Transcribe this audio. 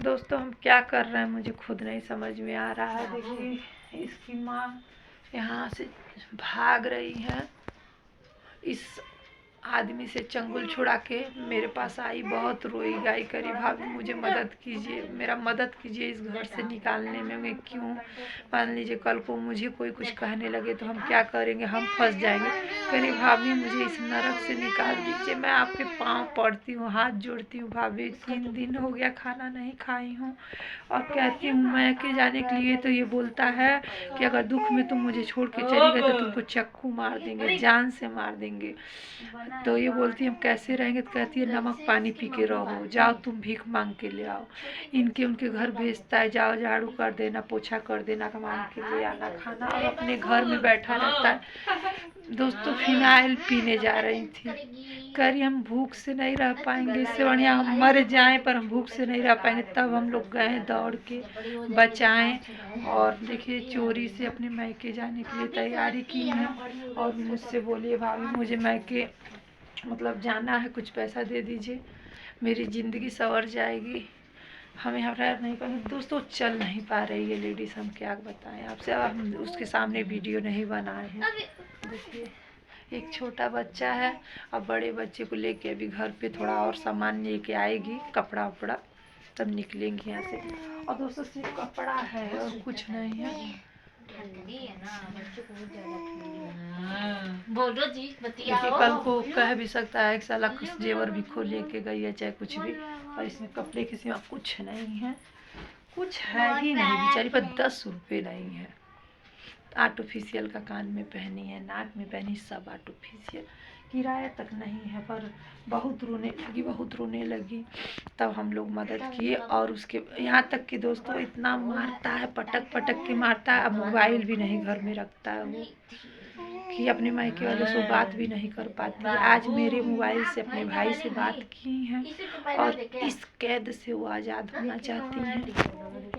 दोस्तों हम क्या कर रहे हैं मुझे खुद नहीं समझ में आ रहा है। देखिए इसकी माँ यहाँ से भाग रही है, इस आदमी से चंगुल छुड़ा के मेरे पास आई, बहुत रोई गाई करी, भाभी मुझे मदद कीजिए, मेरा मदद कीजिए इस घर से निकालने में। मैं क्यों, मान लीजिए कल को मुझे कोई कुछ कहने लगे तो हम क्या करेंगे, हम फंस जाएंगे। कह भाभी मुझे इस नरक से निकाल दीजिए, मैं आपके पाँव पड़ती हूँ, हाथ जोड़ती हूँ भाभी, 3 दिन हो गया खाना नहीं खाई हूँ। और कहती हूँ मैं के जाने के लिए तो ये बोलता है कि अगर दुख में तुम मुझे छोड़ के चली गए तो तुमको चक्कू मार देंगे, जान से मार देंगे। तो ये बोलती है हम कैसे रहेंगे, तो कहती है नमक पानी पी के रहो, जाओ तुम भीख मांग के ले आओ। उनके घर भेजता है, जाओ झाड़ू कर देना, पोछा कर देना, मांग के ले आना खाना, और अपने घर में बैठा रहता है। दोस्तों फिनाइल पीने जा रही थी, कह रही हम भूख से नहीं रह पाएंगे, इससे बढ़िया हम मर जाएं, पर हम भूख से नहीं रह पाएंगे। तब हम लोग गए दौड़ के बचाएं, और देखिए चोरी से अपने मैके जाने के लिए तैयारी की है। और मुझसे बोलिए भाभी मुझे मैके मतलब जाना है, कुछ पैसा दे दीजिए, मेरी ज़िंदगी संवर जाएगी, हम यहाँ रह नहीं पाएंगे। दोस्तों चल नहीं पा रही है लेडीज़, हम क्या बताएं आपसे, अब हम उसके सामने वीडियो नहीं बनाए हैं। देखिए एक छोटा बच्चा है, अब बड़े बच्चे को लेके अभी घर पे थोड़ा और सामान लेके आएगी, कपड़ा वपड़ा, तब निकलेंगे यहाँ से। और दोस्तों सिर्फ कपड़ा है और कुछ नहीं है। बोलो जी बतियाओ। कल को कह भी सकता है कि साला कुछ जेवर भी खो लेके गई है, चाहे कुछ भी, और इसमें कपड़े के सिवा कुछ नहीं है, कुछ है ही नहीं। बेचारी पर 10 रुपये नहीं है। आर्टिफिशियल का कान में पहनी है, नाक में पहनी, सब आर्टिफिशियल, किराया तक नहीं है। पर बहुत रोने लगी, तब हम लोग मदद किए। और उसके यहाँ तक कि दोस्तों इतना मारता है, पटक पटक के मारता है, अब मोबाइल भी नहीं घर में रखता है वो, कि अपने मायके वालों से बात भी नहीं कर पाती है। आज मेरे मोबाइल से अपने भाई से बात की हैं, और इस कैद से वो आज़ाद होना चाहती हैं।